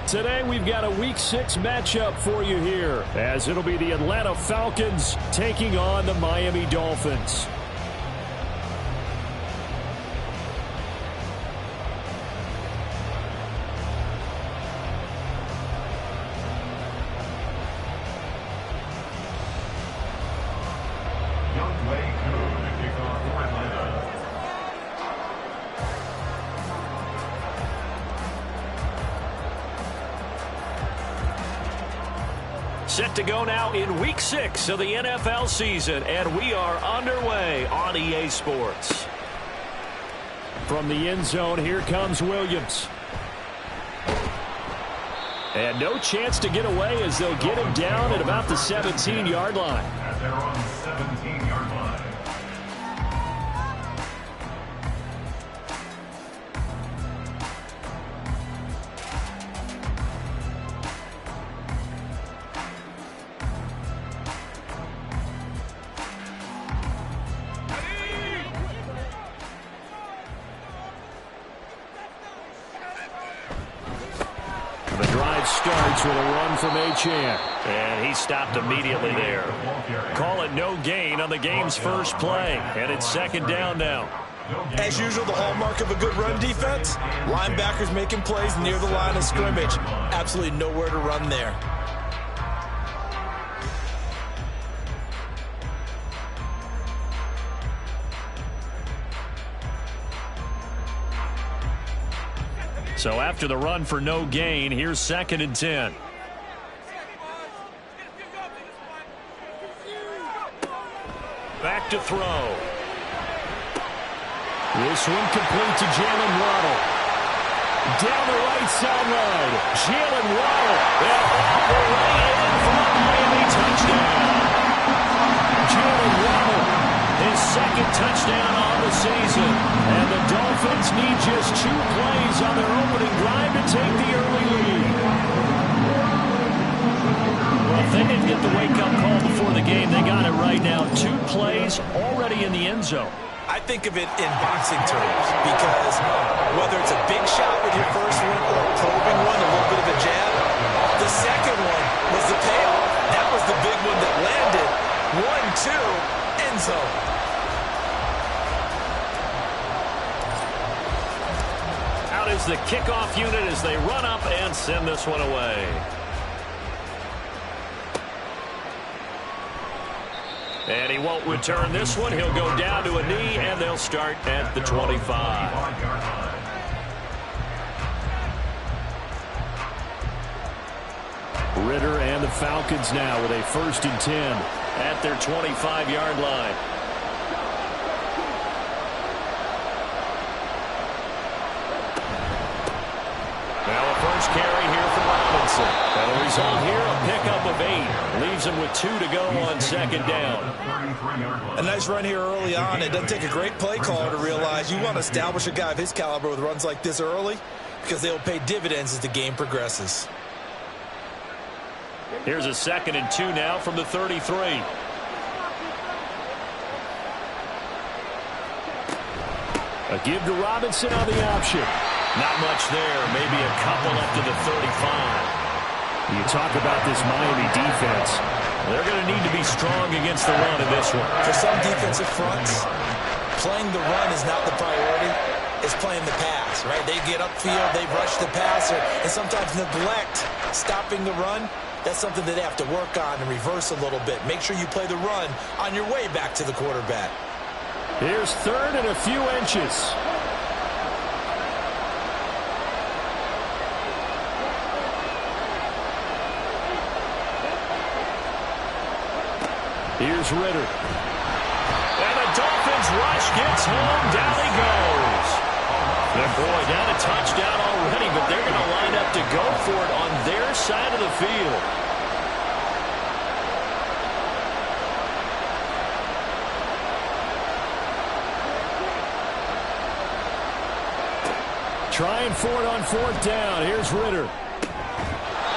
Today we've got a Week 6 matchup for you here, as it'll be the Atlanta Falcons taking on the Miami Dolphins. Set to go now in Week 6 of the NFL season, and we are underway on EA Sports. From the end zone, here comes Williams. And no chance to get away as they'll get him down at about the 17-yard line. They're on the 17-yard line. The drive starts with a run from Achane. And he stopped immediately there. Call it no gain on the game's first play. And it's second down now. As usual, the hallmark of a good run defense, linebackers making plays near the line of scrimmage. Absolutely nowhere to run there. So after the run for no gain, here's second and 10. Back to throw. This one complete to Jalen Waddle. Down the right sideline. Jalen Waddle. And all the way in for a Miami touchdown. Jalen Waddle, his second touchdown on the season. And the Dolphins need just 2 plays on their opening drive to take the early lead. Well, if they didn't get the wake-up call before the game, they got it right now. 2 plays already in the end zone. I think of it in boxing terms because whether it's a big shot with your first one or a probing one, a little bit of a jab, the second one was the payoff. That was the big one that landed. 1-2, end zone. Out is the kickoff unit as they run up and send this one away. And he won't return this one. He'll go down to a knee, and they'll start at the 25. Ritter and the Falcons now with a 1st and 10 at their 25-yard line. Now a first carry here from Robinson. And the result here, a pickup of 8. Leaves him with 2 to go on second down. A nice run here early on. It doesn't take a great play caller to realize you want to establish a guy of his caliber with runs like this early because they'll pay dividends as the game progresses. Here's a 2nd and 2 now from the 33. A give to Robinson on the option. Not much there. Maybe a couple up to the 35. You talk about this Miami defense. They're going to need to be strong against the run in this one. For some defensive fronts, playing the run is not the priority. It's playing the pass, right? They get upfield, they rush the passer, and sometimes neglect stopping the run. That's something that they have to work on and reverse a little bit. Make sure you play the run on your way back to the quarterback. Here's 3rd and a few inches. Here's Ritter. And the Dolphins rush gets home. Down he goes. And boy, down a touchdown already, but they're going to line up to go for it on their side of the field. Trying for it on 4th down. Here's Ritter.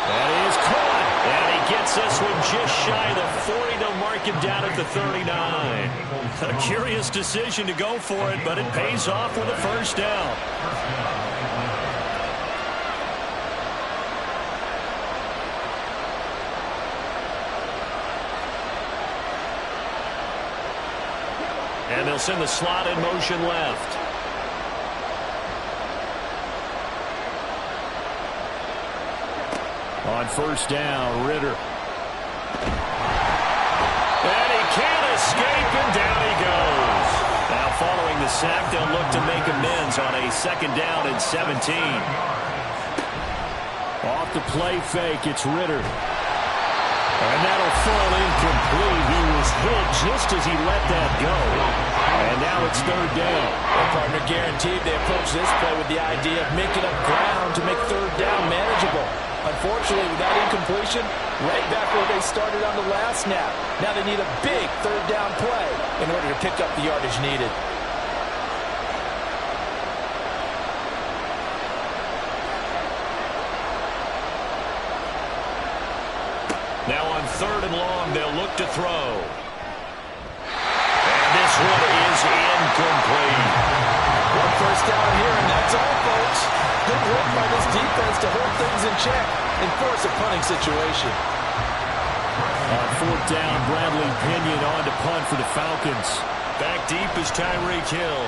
That is caught. And he gets this one just shy of the 40. They'll mark him down at the 39. A curious decision to go for it, but it pays off with a first down. And they'll send the slot in motion left. On first down, Ritter. And he can't escape, and down he goes. Now following the sack, they'll look to make amends on a second down and 17. Off the play fake, it's Ritter. And that'll fall incomplete. He was hit just as he let that go. And now it's third down. Their partner guaranteed they approach this play with the idea of making up ground to make third down manageable. Unfortunately, with that incompletion, right back where they started on the last snap. Now they need a big third down play in order to pick up the yardage needed. Now on third and long, they'll look to throw. And this one is incomplete. One first down here, and that's all, folks. Good work by this defense to hold things in check and force a punting situation. On fourth down, Bradley Pinion on to punt for the Falcons. Back deep is Tyreek Hill.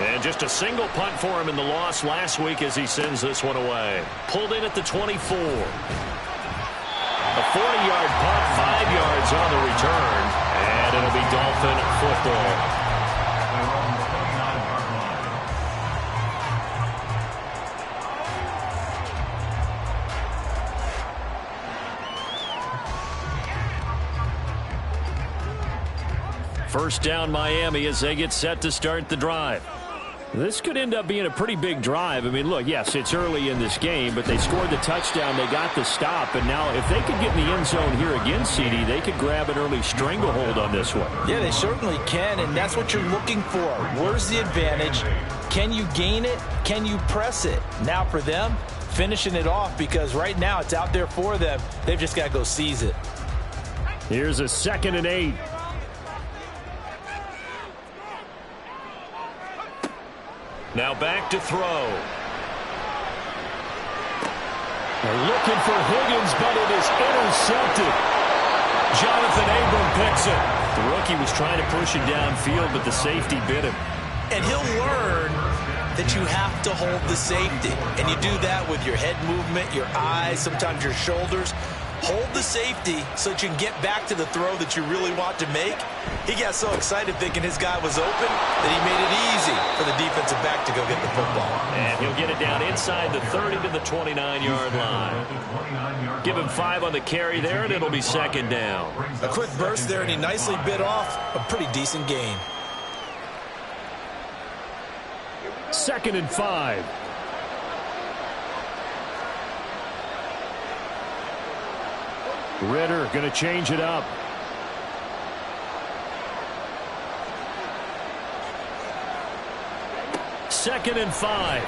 And just a single punt for him in the loss last week as he sends this one away. Pulled in at the 24. A 40-yard punt, 5 yards on the return, and it'll be Dolphin football. First down, Miami, as they get set to start the drive. This could end up being a pretty big drive. I mean, look, yes, it's early in this game, but they scored the touchdown, they got the stop, and now if they could get in the end zone here again, CD, they could grab an early stranglehold on this one. Yeah, they certainly can, and that's what you're looking for. Where's the advantage? Can you gain it? Can you press it? Now for them, finishing it off, because right now it's out there for them. They've just got to go seize it. Here's a 2nd and 8. Now back to throw. They're looking for Higgins, but it is intercepted. Jonathan Abram picks it. The rookie was trying to push him downfield, but the safety bit him. And he'll learn that you have to hold the safety. And you do that with your head movement, your eyes, sometimes your shoulders. Hold the safety so that you can get back to the throw that you really want to make. He got so excited thinking his guy was open that he made it easy for the defensive back to go get the football. And he'll get it down inside the 30 to the 29-yard line. Give him 5 on the carry there, and it'll be 2nd down. A quick burst there, and he nicely bit off a pretty decent gain. 2nd and 5. Ritter going to change it up. Second and 5.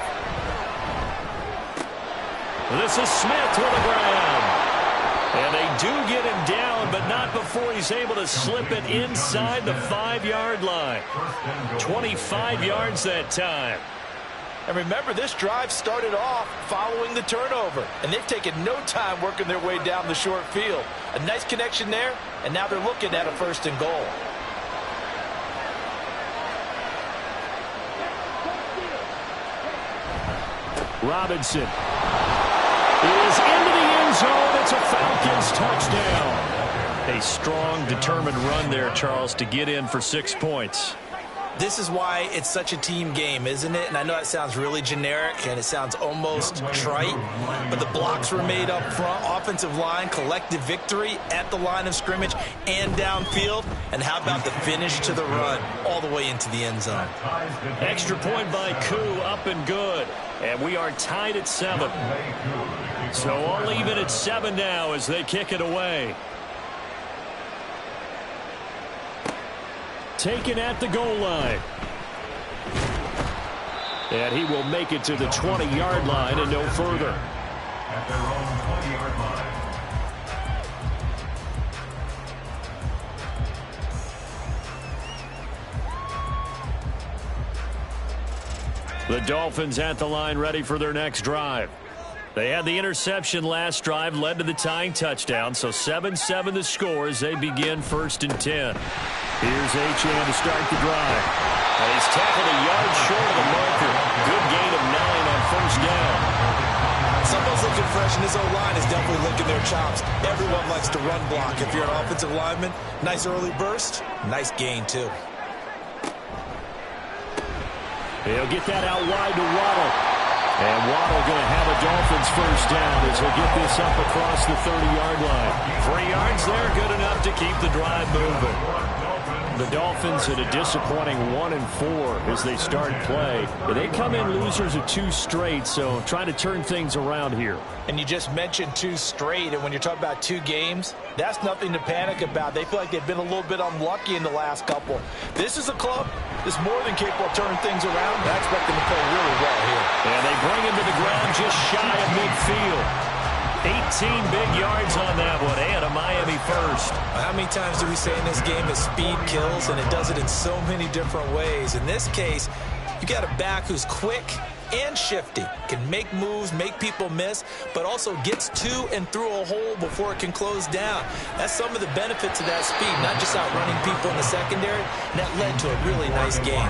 This is Smith with the ground. And they do get him down, but not before he's able to slip it inside the 5-yard line. 25 yards that time. And remember, this drive started off following the turnover. And they've taken no time working their way down the short field. A nice connection there, and now they're looking at a 1st and goal. Robinson is into the end zone. It's a Falcons touchdown. A strong, determined run there, Charles, to get in for 6 points. This is why it's such a team game, isn't it? And I know that sounds really generic and it sounds almost trite, but the blocks were made up front, offensive line, collective victory at the line of scrimmage and downfield. And how about the finish to the run all the way into the end zone? Extra point by Koo, up and good. And we are tied at 7. So all even at 7 now as they kick it away. Taken at the goal line. And he will make it to the 20-yard line and no further. At their own 20-yard line. The Dolphins at the line, ready for their next drive. They had the interception last drive, led to the tying touchdown, so 7-7 the score as they begin 1st and 10. Here's Achane to start the drive. And he's tackled a yard short of the marker. Good gain of 9 on 1st down. Someone's looking fresh, and his O-line is definitely licking their chops. Everyone likes to run block. If you're an offensive lineman, nice early burst, nice gain, too. He'll get that out wide to Waddle. And Waddle going to have a Dolphins 1st down as he'll get this up across the 30-yard line. 3 yards there, good enough to keep the drive moving. The Dolphins at a disappointing 1-4 as they start play. They come in losers of 2 straight, so trying to turn things around here. And you just mentioned 2 straight, and when you're talking about 2 games, that's nothing to panic about. They feel like they've been a little bit unlucky in the last couple. This is a club that's more than capable of turning things around. I expect them to play really well here. And they bring him to the ground just shy of midfield. 18 big yards on that one, and a Miami first. How many times do we say in this game that speed kills, and it does it in so many different ways? In this case, you got a back who's quick and shifty, can make moves, make people miss, but also gets to and through a hole before it can close down. That's some of the benefits of that speed, not just outrunning people in the secondary. And that led to a really nice game.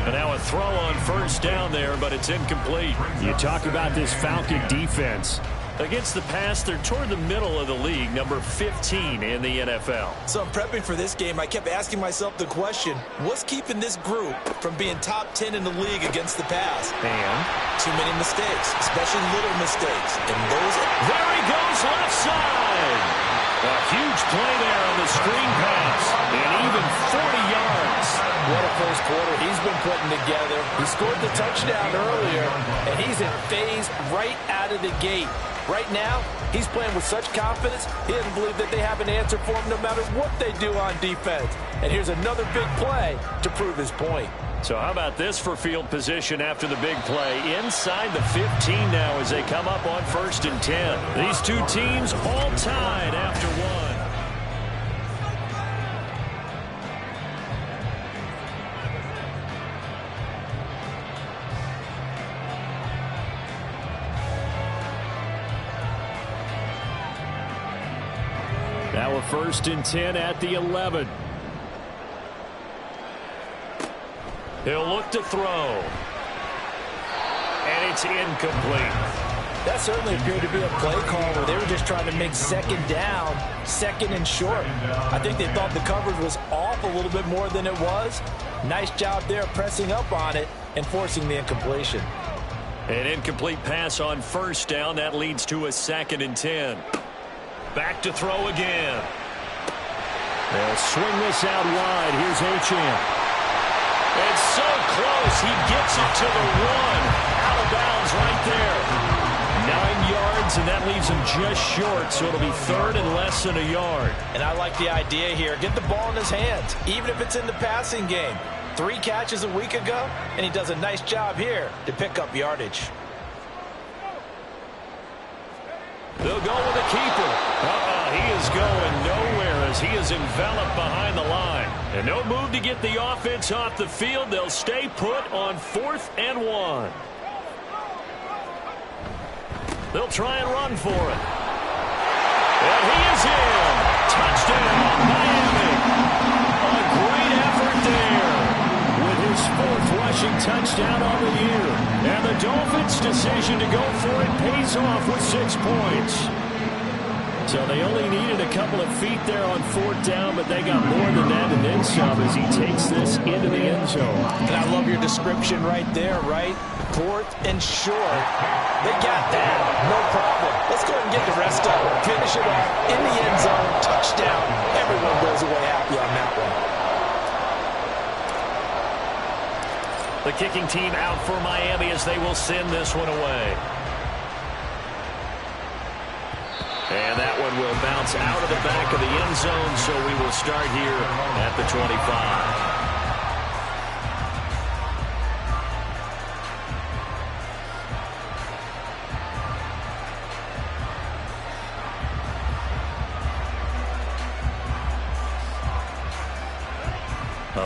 And now a throw on 1st down there, but it's incomplete. You talk about this Falcon defense. Against the pass, they're toward the middle of the league, number 15 in the NFL. So I'm prepping for this game. I kept asking myself the question, what's keeping this group from being top 10 in the league against the pass? And too many mistakes, especially little mistakes. And those... There he goes, left side. A huge play there on the screen pass. And even 40 yards. What a first quarter he's been putting together. He scored the touchdown earlier, and he's in phase right out of the gate. Right now, he's playing with such confidence, he doesn't believe that they have an answer for him no matter what they do on defense. And here's another big play to prove his point. So how about this for field position after the big play? Inside the 15 now as they come up on 1st and 10. These 2 teams all tied after 1. Now a 1st and 10 at the 11. He'll look to throw. And it's incomplete. That certainly appeared to be a play call where they were just trying to make 2nd down, 2nd and short. I think they thought the coverage was off a little bit more than it was. Nice job there pressing up on it and forcing the incompletion. An incomplete pass on 1st down. That leads to a 2nd and 10. Back to throw again. They'll swing this out wide. Here's Achane. It's so close. He gets it to the 1. Out of bounds right there. 9 yards, and that leaves him just short, so it'll be 3rd and less than a yard. And I like the idea here. Get the ball in his hands, even if it's in the passing game. 3 catches a week ago, and he does a nice job here to pick up yardage. They'll go with a keeper. He is going nowhere as he is enveloped behind the line. And no move to get the offense off the field. They'll stay put on 4th and 1. They'll try and run for it. And he is in. Touchdown, Miami. A great effort there with his 4th rushing touchdown on the year. And the Dolphins' decision to go for it pays off with 6 points. So they only needed a couple of feet there on 4th down, but they got more than that and then some as he takes this into the end zone. And I love your description right there, right? 4th and short. They got that. No problem. Let's go ahead and get the rest of it. Finish it off in the end zone. Touchdown. Everyone goes away happy on that one. The kicking team out for Miami as they will send this one away. And that one will bounce out of the back of the end zone, so we will start here at the 25.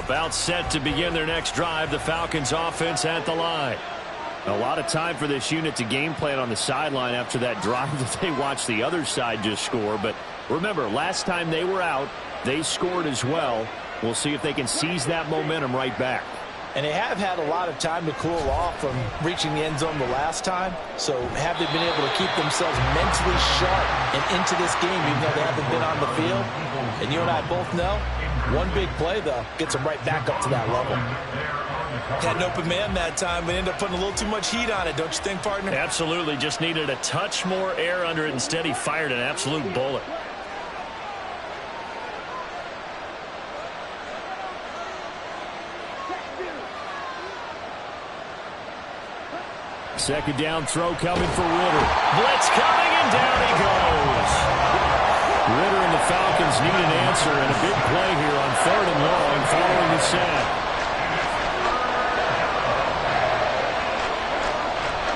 About set to begin their next drive, the Falcons offense at the line. A lot of time for this unit to game plan on the sideline after that drive that they watched the other side just score. But remember, last time they were out, they scored as well. We'll see if they can seize that momentum right back. And they have had a lot of time to cool off from reaching the end zone the last time. So have they been able to keep themselves mentally sharp and into this game even though they haven't been on the field? And you and I both know, one big play, though, gets them right back up to that level. Had an open man that time, but ended up putting a little too much heat on it, don't you think, partner? Absolutely. Just needed a touch more air under it. Instead, he fired an absolute bullet. Second down throw coming for Ritter. Blitz coming, and down he goes. Ritter and the Falcons need an answer, and a big play here on 3rd and long following the sack.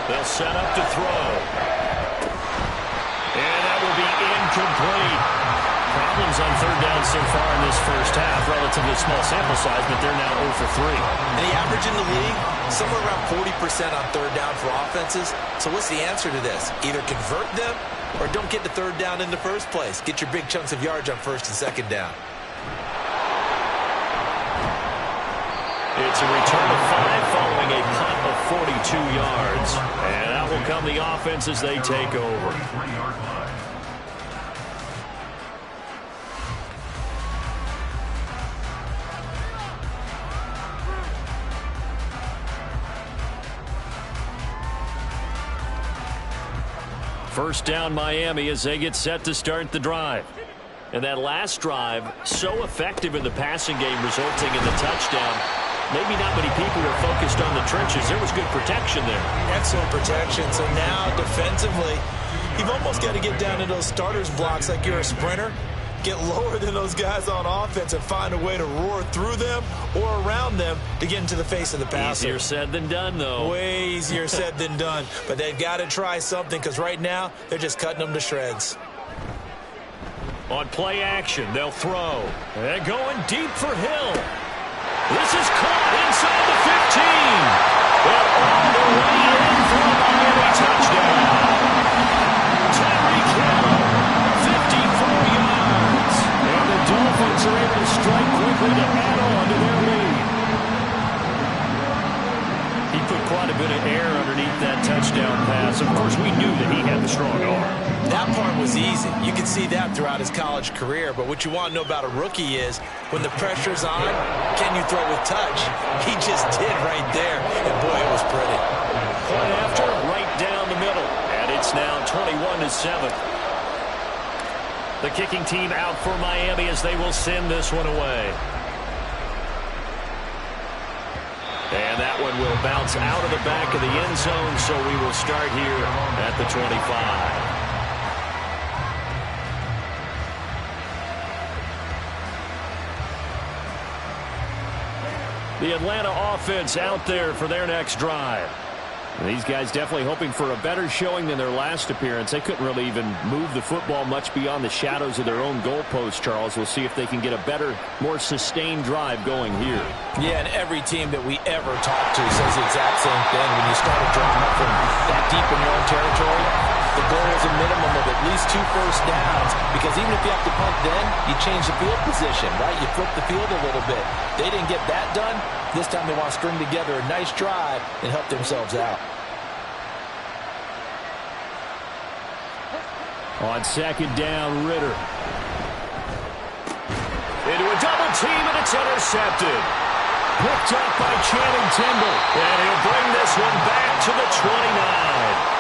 They'll set up to throw. And that will be incomplete. Problems on 3rd down so far in this first half. Relatively small sample size, but they're now 0 for 3. And the average in the league, somewhere around 40% on 3rd down for offenses. So what's the answer to this? Either convert them or don't get to 3rd down in the first place. Get your big chunks of yards on 1st and 2nd down. It's a return of 5 following a punt of 42 yards. And out will come the offense as they take over. First down Miami as they get set to start the drive. And that last drive, so effective in the passing game, resulting in the touchdown. Maybe not many people were focused on the trenches. There was good protection there. Excellent protection. So now defensively, you've almost got to get down to those starters blocks like you're a sprinter. Get lower than those guys on offense and find a way to roar through them or around them to get into the face of the passer. Easier said than done, though. Way easier said than done. But they've got to try something because right now they're just cutting them to shreds. On play action, they'll throw. They're going deep for Hill. This is caught inside the 15. And all the way in for a Miami touchdown. Tyreek Hill, 54 yards. And the Dolphins are able to strike quickly to add on to their lead. He put quite a bit of air underneath that touchdown pass. Of course, we knew that he had the strong arm. That part was easy. You can see that throughout his college career. But what you want to know about a rookie is when the pressure's on, can you throw with touch? He just did right there. And, boy, it was pretty. Point after, right down the middle. And it's now 21-7. The kicking team out for Miami as they will send this one away. And that one will bounce out of the back of the end zone, so we will start here at the 25. The Atlanta offense out there for their next drive. And these guys definitely hoping for a better showing than their last appearance. They couldn't really even move the football much beyond the shadows of their own goalpost, Charles. We'll see if they can get a better, more sustained drive going here. Yeah, and every team that we ever talk to says the exact same thing. When you start a drive from that deep in your own territory, the goal is a minimum of at least 2 first downs, because even if you have to punt then, you change the field position, right? You flip the field a little bit. They didn't get that done. This time they want to string together a nice drive and help themselves out. On second down, Ritter. Into a double team, and it's intercepted. Picked up by Channing Tindall. And he'll bring this one back to the 29.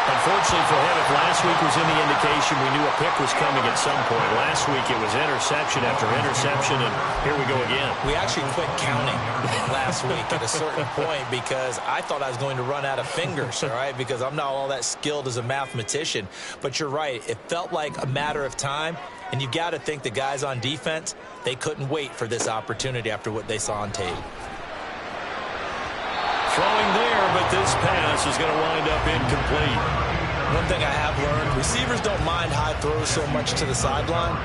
Unfortunately for him, if last week was any indication, we knew a pick was coming at some point. Last week it was interception after interception, and here we go again. We actually quit counting last week at a certain point because I thought I was going to run out of fingers, all right, because I'm not all that skilled as a mathematician. But you're right. It felt like a matter of time, and you've got to think the guys on defense, they couldn't wait for this opportunity after what they saw on tape. Throwing there, but this pass is going to wind up incomplete. One thing I have learned, receivers don't mind high throws so much to the sideline,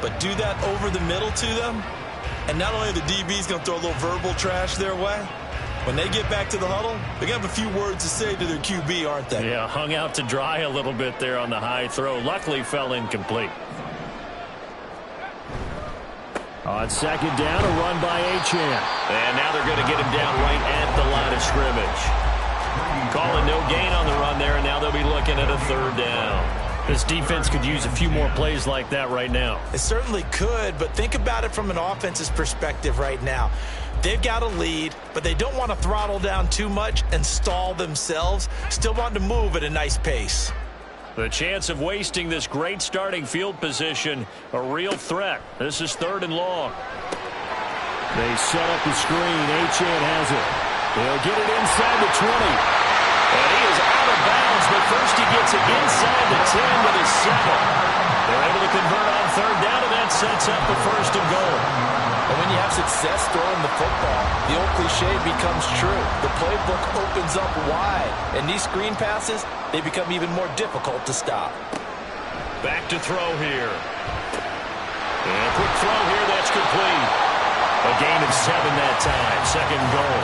but do that over the middle to them, and not only the DB's going to throw a little verbal trash their way, When they get back to the huddle, they're going to have a few words to say to their QB, aren't they? Yeah, hung out to dry a little bit there on the high throw. Luckily fell incomplete. On second down, a run by Achane. And now they're going to get him down right at the line of scrimmage. Calling no gain on the run there, and now they'll be looking at a third down. This defense could use a few more plays like that right now. It certainly could, but think about it from an offense's perspective right now. They've got a lead, but they don't want to throttle down too much and stall themselves. Still want to move at a nice pace. The chance of wasting this great starting field position, a real threat. This is third and long. They set up the screen. Achane has it. They'll get it inside the 20. And he is out of bounds, but first he gets it inside the 10 to the 7. They're able to convert on third down, and that sets up the first and goal. And when you have success throwing the football, the old cliche becomes true. The playbook opens up wide, and these screen passes, they become even more difficult to stop. Back to throw here. And a quick throw here, that's complete. A gain of 7 that time, second goal.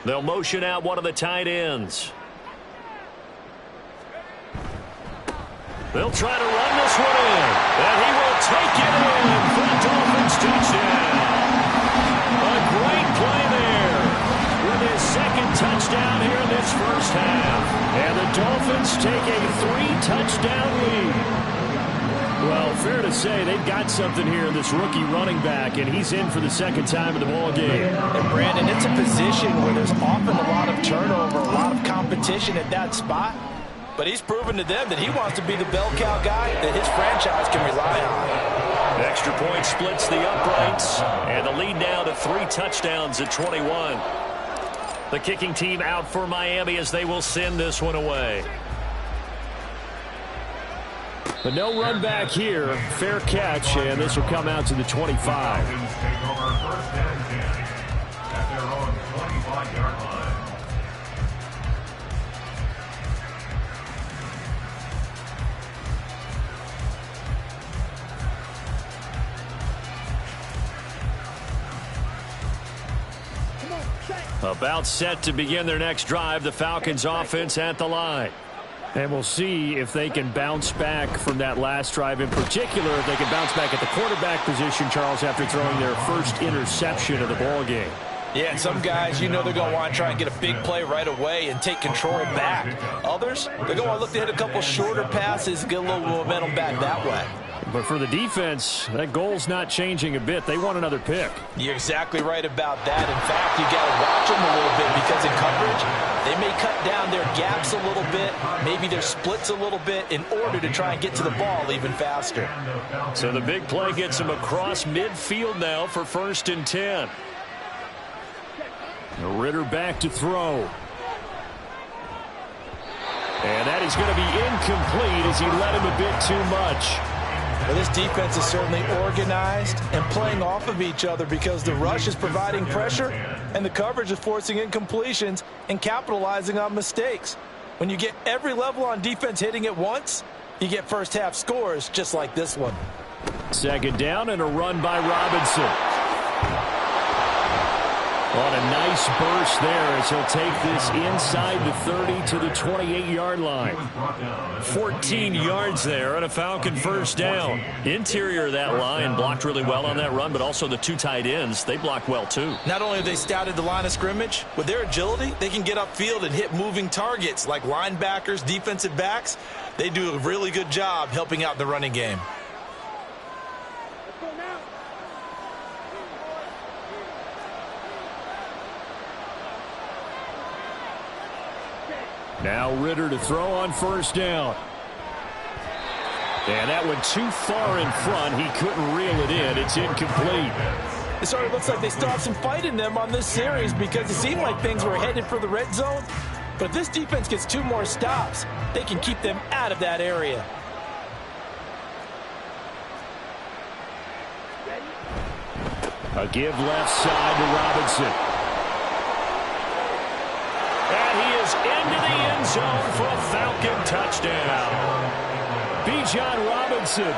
They'll motion out one of the tight ends. They'll try to run this one in. And he will take it in for the Dolphins touchdown. A great play there with his second touchdown here in this first half. And the Dolphins take a 3-touchdown lead. Well, fair to say they've got something here in this rookie running back, and he's in for the second time in the ball game. And Brandon, it's a position where there's often a lot of turnover, a lot of competition at that spot. But he's proven to them that he wants to be the bell cow guy that his franchise can rely on. The extra point splits the uprights, and the lead now to 3 touchdowns at 21. The kicking team out for Miami as they will send this one away. But no run back here. Fair catch, and this will come out to the 25. Falcons take over first and 10 at their own 25-yard line. About set to begin their next drive, the Falcons offense at the line. And we'll see if they can bounce back from that last drive, in particular if they can bounce back at the quarterback position, Charles, after throwing their first interception of the ball game. Yeah, and some guys, you know they're going to want to try and get a big play right away and take control back. Others, they're going to want to look to hit a couple shorter passes, get a little momentum back that way. But for the defense, that goal's not changing a bit. They want another pick. You're exactly right about that. In fact, you got to watch them a little bit because in coverage, they may cut down their gaps a little bit, maybe their splits a little bit in order to try and get to the ball even faster. So the big play gets them across midfield now for first and 10. Ritter back to throw. And that is going to be incomplete as he led him a bit too much. Well, this defense is certainly organized and playing off of each other because the rush is providing pressure and the coverage is forcing incompletions and capitalizing on mistakes. When you get every level on defense hitting at once, you get first half scores just like this one. Second down and a run by Robinson. On a nice burst there as he'll take this inside the 30 to the 28-yard line. 14 yards there and a Falcon first down. Interior of that line blocked really well on that run, but also the 2 tight ends, they blocked well too. Not only have they scouted the line of scrimmage, with their agility, they can get upfield and hit moving targets like linebackers, defensive backs. They do a really good job helping out the running game. Now Ritter to throw on first down. And that went too far in front. He couldn't reel it in. It's incomplete. It sort of looks like they still have some fight in them on this series because it seemed like things were headed for the red zone. But if this defense gets 2 more stops, they can keep them out of that area. A give left side to Robinson. And he is into the end zone for a Falcon touchdown. Bijan Robinson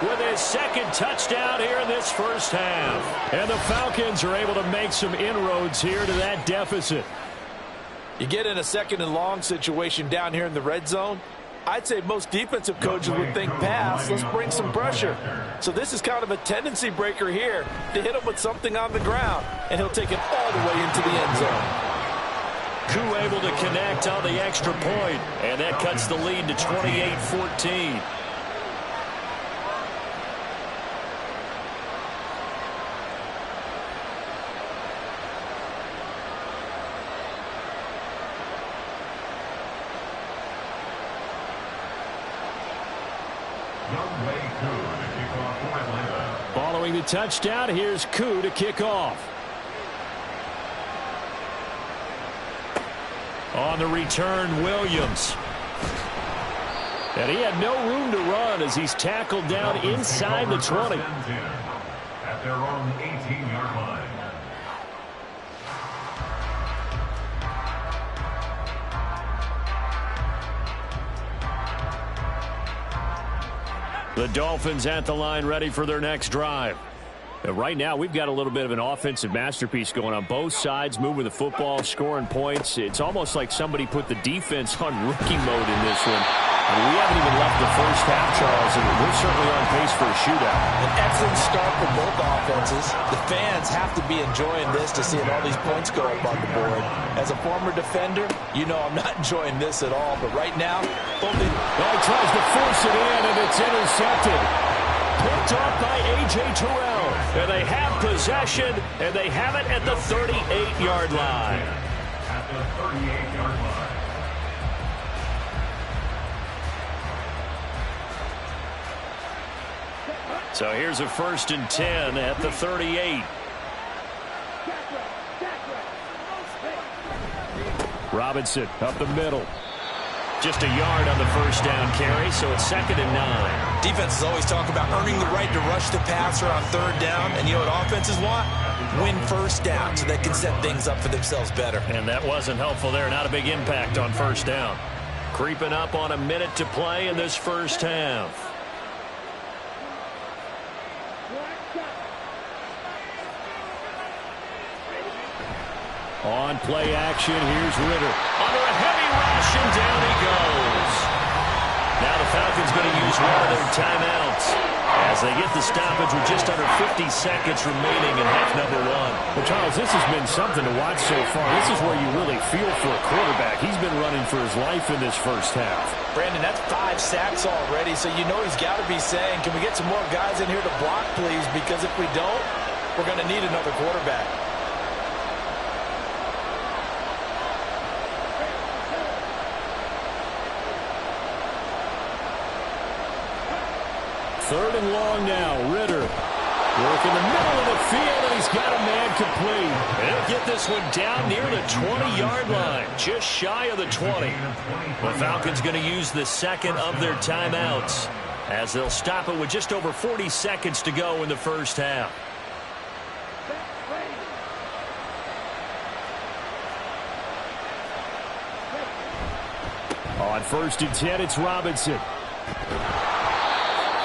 with his second touchdown here in this first half. And the Falcons are able to make some inroads here to that deficit. You get in a second and long situation down here in the red zone, I'd say most defensive coaches would think pass, let's bring some pressure. So this is kind of a tendency breaker here to hit him with something on the ground, and he'll take it all the way into the end zone. Koo able to connect on the extra point, and that cuts the lead to 28-14. Following the touchdown, here's Koo to kick off. On the return, Williams. And he had no room to run as he's tackled down inside the 20. At their own 18-yard line. The Dolphins at the line ready for their next drive. And right now, we've got a little bit of an offensive masterpiece going on. Both sides moving the football, scoring points. It's almost like somebody put the defense on rookie mode in this one. We haven't even left the first half, Charles, and we're certainly on pace for a shootout. An excellent start for both offenses. The fans have to be enjoying this to seeing all these points go up on the board. As a former defender, you know I'm not enjoying this at all. But right now, he tries to force it in, and it's intercepted. Picked off by A.J. Terrell. And they have possession, and they have it at the 38-yard line. At the 38-yard line. So here's a 1st and 10 at the 38. Robinson up the middle. Just a yard on the first down carry, so it's 2nd and 9. Defenses always talk about earning the right to rush the passer on 3rd down, and you know what offenses want? Win 1st down so they can set things up for themselves better. And that wasn't helpful there. Not a big impact on 1st down. Creeping up on a minute to play in this first half. On play action, here's Ritter. Under a heavy rush, and down he goes. Now the Falcons going to use one of their timeouts as they get the stoppage with just under 50 seconds remaining in half number 1. Well, Charles, this has been something to watch so far. This is where you really feel for a quarterback. He's been running for his life in this first half. Brandon, that's 5 sacks already, so you know he's got to be saying, can we get some more guys in here to block, please? Because if we don't, we're going to need another quarterback. Third and long now. Ritter work in the middle of the field, and he's got a man complete. And he'll get this one down near the 20-yard line, just shy of the 20. The Falcons going to use the second of their timeouts as they'll stop it with just over 40 seconds to go in the first half. On 1st and 10, it's Robinson.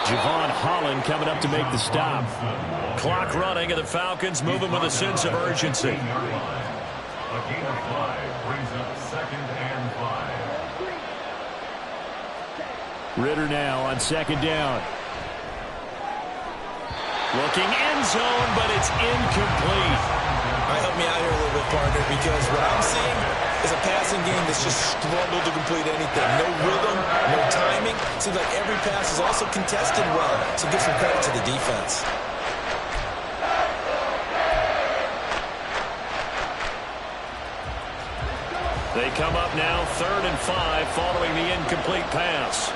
Javon Holland coming up to make the stop. Clock running, and the Falcons moving with a sense of urgency. A gain of 5 brings up 2nd and 5. Ritter now on 2nd down. Looking end zone, but it's incomplete. All right, help me out here a little bit, partner, because what I'm seeing is a passing game that's just struggled to complete anything. No rhythm, no timing. Seems like every pass is also contested well, so give some credit to the defense. They come up now 3rd and 5 following the incomplete pass.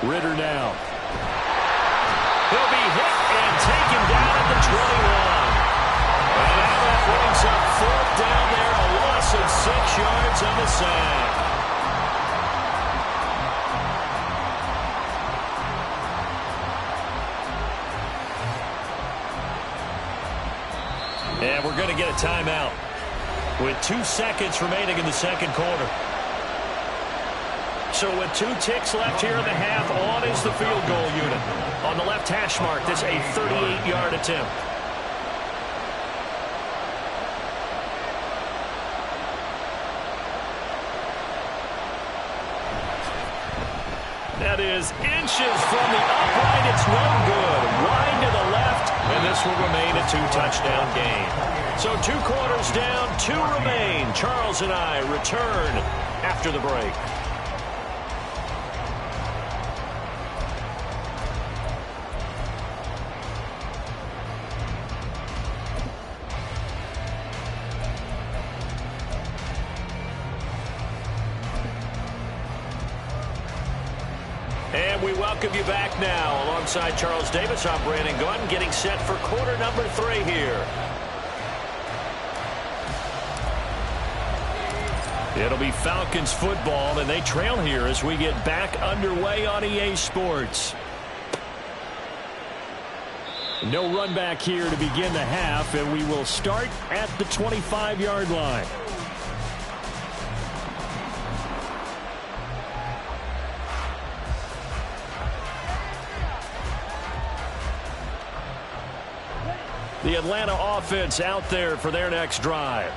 Ritter now. He'll be hit and taken down at the 21. And now that brings up fourth down there, a loss of 6 yards on the sack. And we're going to get a timeout with 2 seconds remaining in the second quarter. So with 2 ticks left here in the half, on is the field goal unit. On the left hash mark, this a 38-yard attempt. That is inches from the upright. It's no good. Wide to the left, and this will remain a 2-touchdown game. So 2 quarters down, 2 remain. Charles and I return after the break. And we welcome you back now. Alongside Charles Davis, I'm Brandon Gunn, getting set for quarter number 3 here. It'll be Falcons football, and they trail here as we get back underway on EA Sports. No run back here to begin the half, and we will start at the 25-yard line. The Atlanta offense out there for their next drive.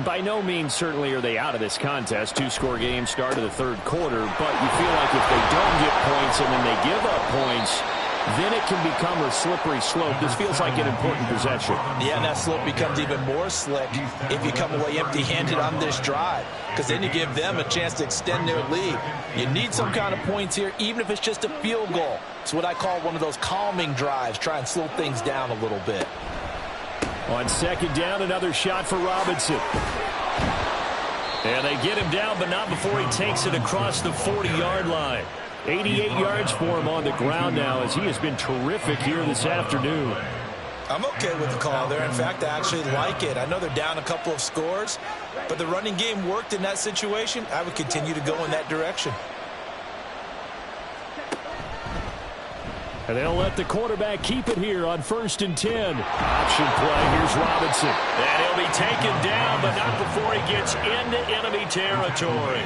By no means certainly are they out of this contest. 2-score game, start of the third quarter, but you feel like if they don't get points and then they give up points, then it can become a slippery slope. This feels like an important possession. Yeah, and that slope becomes even more slick if you come away empty-handed on this drive, because then you give them a chance to extend their lead. You need some kind of points here, even if it's just a field goal. It's what I call one of those calming drives. Try and slow things down a little bit. On second down, another shot for Robinson. And they get him down, but not before he takes it across the 40-yard line. 88 yards for him on the ground now, as he has been terrific here this afternoon. I'm okay with the call there. In fact, I actually like it. I know they're down a couple of scores, but the running game worked in that situation. I would continue to go in that direction. And they'll let the quarterback keep it here on 1st and 10. Option play. Here's Robinson. And he'll be taken down, but not before he gets into enemy territory.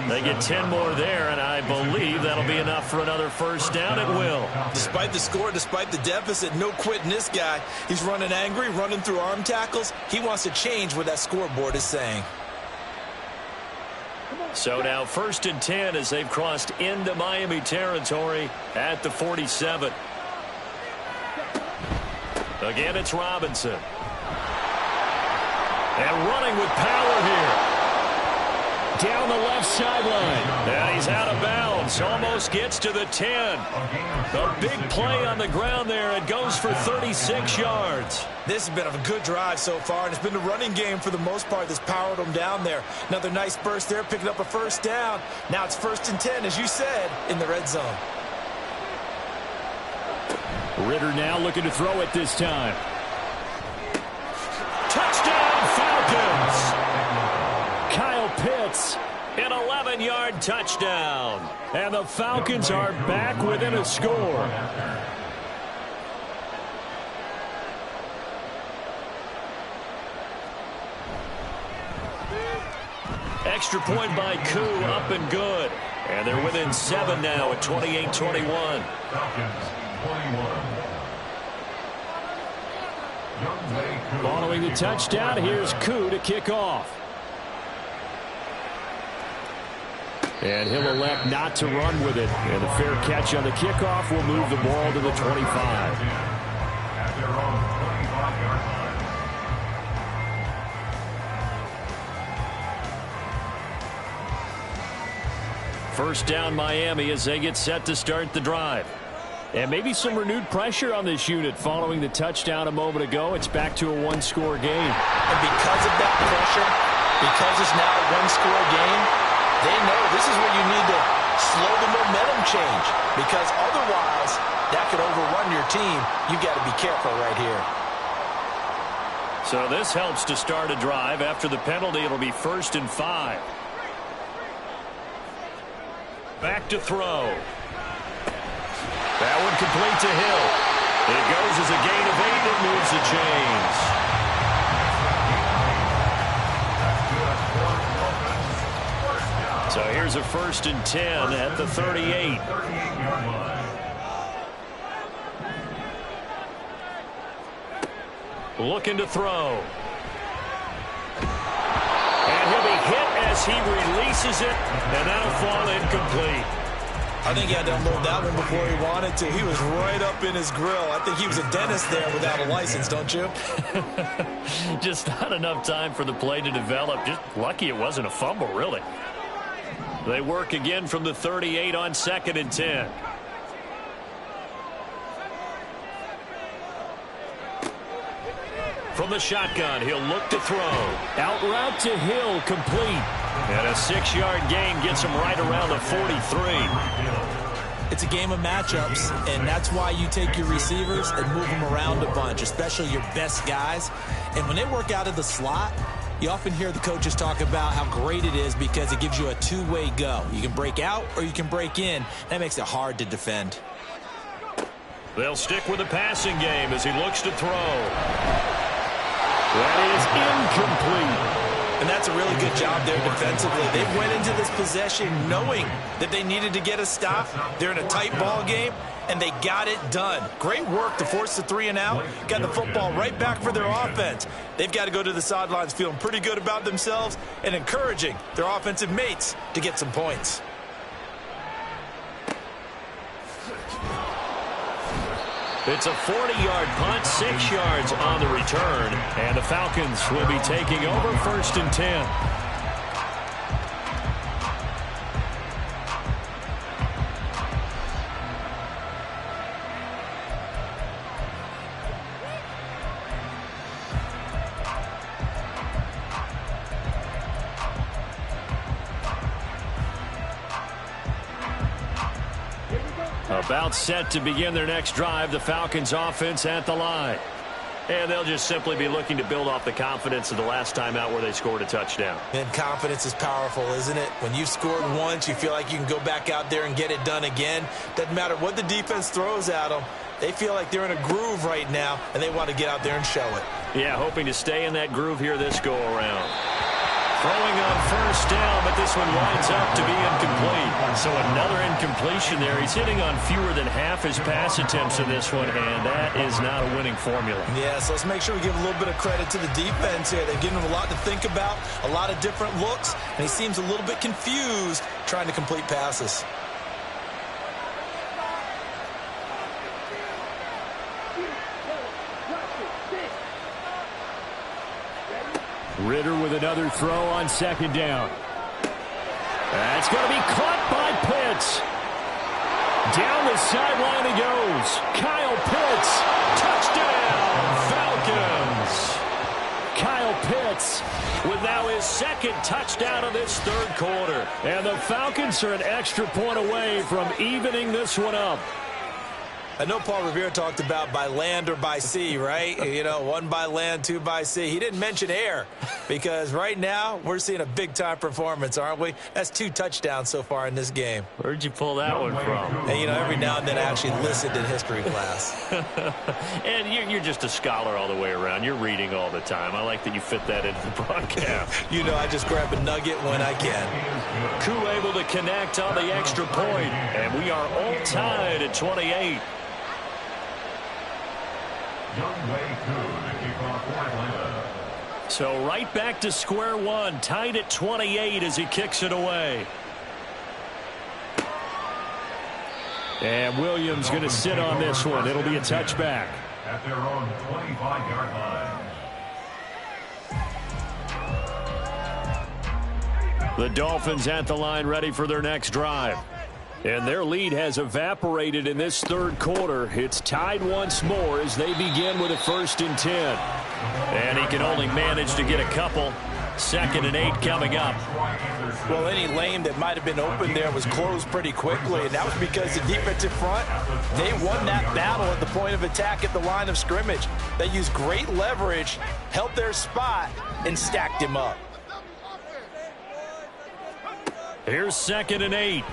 They get 10 more there, and I believe that'll be enough for another first down. It will. Despite the score, despite the deficit, no quitting this guy. He's running angry, running through arm tackles. He wants to change what that scoreboard is saying. So now 1st and 10 as they've crossed into Miami territory at the 47. Again, it's Robinson. And running with power here. Down the left sideline. And he's out of bounds. Almost gets to the 10. A big play on the ground there. It goes for 36 yards. This has been a good drive so far, and it's been the running game for the most part that's powered them down there. Another nice burst there, picking up a first down. Now it's 1st and 10, as you said, in the red zone. Ritter now looking to throw it this time. Touchdown, Falcons! Kyle Pitts, an 11-yard touchdown. And the Falcons are back within a score. Extra point by Koo, up and good. And they're within 7 now at 28-21. Following the touchdown, here's Koo to kick off. And he'll elect not to run with it. And the fair catch on the kickoff will move the ball to the 25. At their own 25-yard line. First down Miami as they get set to start the drive. And maybe some renewed pressure on this unit following the touchdown a moment ago. It's back to a 1-score game. And because of that pressure, because it's now a 1-score game, they know this is where you need to slow the momentum change, because otherwise that could overrun your team. You've got to be careful right here. So this helps to start a drive. After the penalty, it'll be 1st and 5. Back to throw. That one complete to Hill. It goes as a gain of 8. It moves the chains. So here's a 1st and 10 at the 38. Looking to throw. And he'll be hit as he releases it, and that'll fall incomplete. I think he had to unload that one before he wanted to. He was right up in his grill. I think he was a dentist there without a license, don't you? Just not enough time for the play to develop. Just lucky it wasn't a fumble, really. They work again from the 38 on 2nd and 10. From the shotgun, he'll look to throw. Out route to Hill, complete. And a 6-yard gain gets him right around the 43. It's a game of matchups, and that's why you take your receivers and move them around a bunch, especially your best guys. And when they work out of the slot, you often hear the coaches talk about how great it is because it gives you a two-way go. You can break out or you can break in. That makes it hard to defend. They'll stick with the passing game as he looks to throw. That is incomplete. And that's a really good job there defensively. They went into this possession knowing that they needed to get a stop. They're in a tight ball game, and they got it done. Great work to force the 3 and out. Got the football right back for their offense. They've got to go to the sidelines feeling pretty good about themselves and encouraging their offensive mates to get some points. It's a 40-yard punt, 6 yards on the return, and the Falcons will be taking over 1st and 10. About set to begin their next drive, the Falcons offense at the line. And they'll just simply be looking to build off the confidence of the last time out where they scored a touchdown. And confidence is powerful, isn't it? When you've scored once, you feel like you can go back out there and get it done again. Doesn't matter what the defense throws at them. They feel like they're in a groove right now, and they want to get out there and show it. Yeah, hoping to stay in that groove here this go-around. Throwing on 1st down, but this one winds up to be incomplete. So another incompletion there. He's hitting on fewer than half his pass attempts in this one, and that is not a winning formula. Yeah, so let's make sure we give a little bit of credit to the defense here. They've given him a lot to think about, a lot of different looks, and he seems a little bit confused trying to complete passes. Ritter with another throw on 2nd down. That's going to be caught by Pitts. Down the sideline he goes. Kyle Pitts. Touchdown, Falcons. Kyle Pitts with now his 2nd touchdown of this 3rd quarter. And the Falcons are an extra point away from evening this one up. I know Paul Revere talked about by land or by sea, right? You know, 1 by land, 2 by sea. He didn't mention air because right now we're seeing a big-time performance, aren't we? That's 2 touchdowns so far in this game. Where'd you pull that one from? And, you know, every now and then I actually listened in history class. And you're just a scholar all the way around. You're reading all the time. I like that you fit that into the broadcast. You know, I just grab a nugget when I can. Koo able to connect on the extra point, and we are all tied at 28. So right back to square one, tied at 28 as he kicks it away. And Williams going to sit on this one. It'll be a touchback. At their own 25-yard line. The Dolphins at the line ready for their next drive. And their lead has evaporated in this 3rd quarter. It's tied once more as they begin with a 1st and 10. And he can only manage to get a couple. 2nd and 8 coming up. Well, any lane that might have been open there was closed pretty quickly, and that was because the defensive front, they won that battle at the point of attack at the line of scrimmage. They used great leverage, held their spot, and stacked him up. Here's 2nd and 8.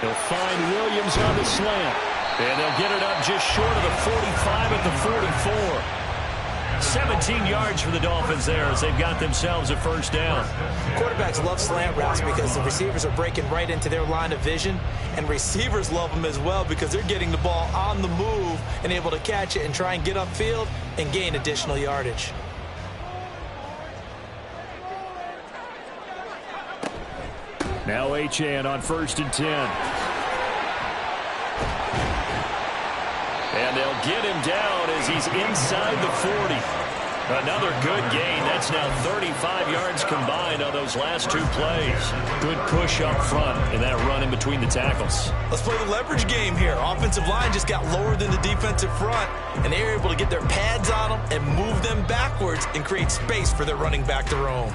He'll find Williams on the slant. And they'll get it up just short of the 45 at the 44. 17 yards for the Dolphins there as they've got themselves a first down. Quarterbacks love slant routes because the receivers are breaking right into their line of vision, and receivers love them as well because they're getting the ball on the move and able to catch it and try and get upfield and gain additional yardage. Now Achane on 1st and 10. And they'll get him down as he's inside the 40. Another good gain. That's now 35 yards combined on those last 2 plays. Good push up front and that run in between the tackles. Let's play the leverage game here. Offensive line just got lower than the defensive front, and they were able to get their pads on them and move them backwards and create space for their running back to roam.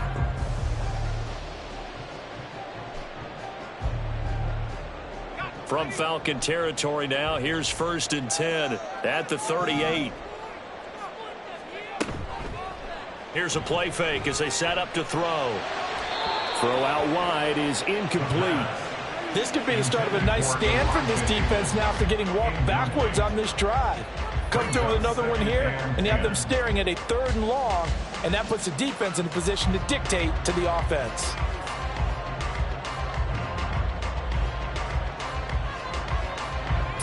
From Falcon territory now, here's 1st and 10 at the 38. Here's a play fake as they set up to throw. Throw out wide is incomplete. This could be the start of a nice stand from this defense now after getting walked backwards on this drive. Come through with another one here, and you have them staring at a 3rd and long, and that puts the defense in a position to dictate to the offense.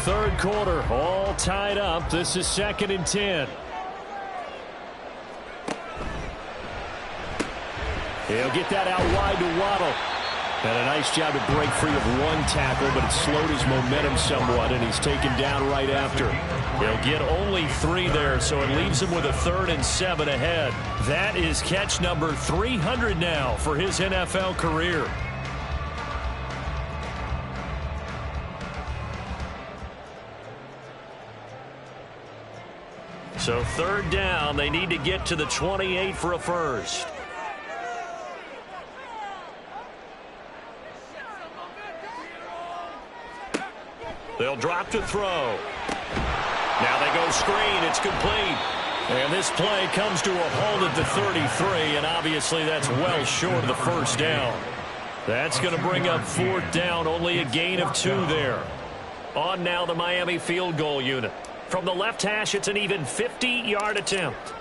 Third quarter, all tied up. This is 2nd and 10. He'll get that out wide to Waddle. And a nice job to break free of one tackle, but it slowed his momentum somewhat, and he's taken down right after. He'll get only 3 there, so it leaves him with a 3rd and 7 ahead. That is catch number 300 now for his NFL career. So 3rd down, they need to get to the 28 for a first. They'll drop to throw. Now they go screen. It's complete. And this play comes to a halt at the 33, and obviously that's well short of the first down. That's going to bring up 4th down, only a gain of 2 there. On now the Miami field goal unit. From the left hash, it's an even 50-yard attempt.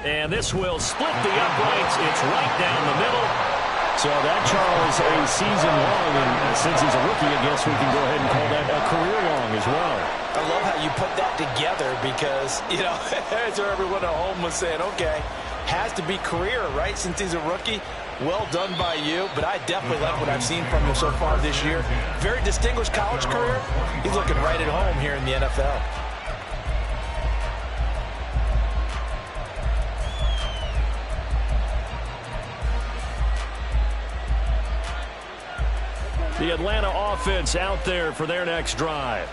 And this will split the uprights. It's right down the middle. So that, Charles, a season long, and since he's a rookie, I guess we can go ahead and call that a career long as well. I love how you put that together because, you know, as everyone at home was saying, okay, has to be career, right, since he's a rookie. Well done by you, but I definitely like what I've seen from him so far this year. Very distinguished college career. He's looking right at home here in the NFL. The Atlanta offense out there for their next drive.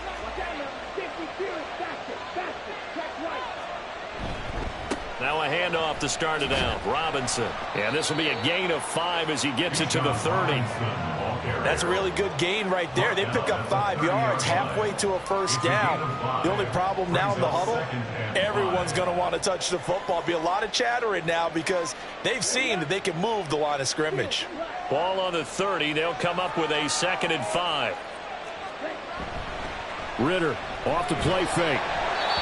Now a handoff to start it out. Robinson. And this will be a gain of 5 as he gets it to the 30. That's a really good gain right there. They pick up 5 yards halfway to a first down. The only problem now in the huddle, everyone's going to want to touch the football. Be a lot of chattering now because they've seen that they can move the line of scrimmage. Ball on the 30. They'll come up with a 2nd and 5. Ritter off the play fake.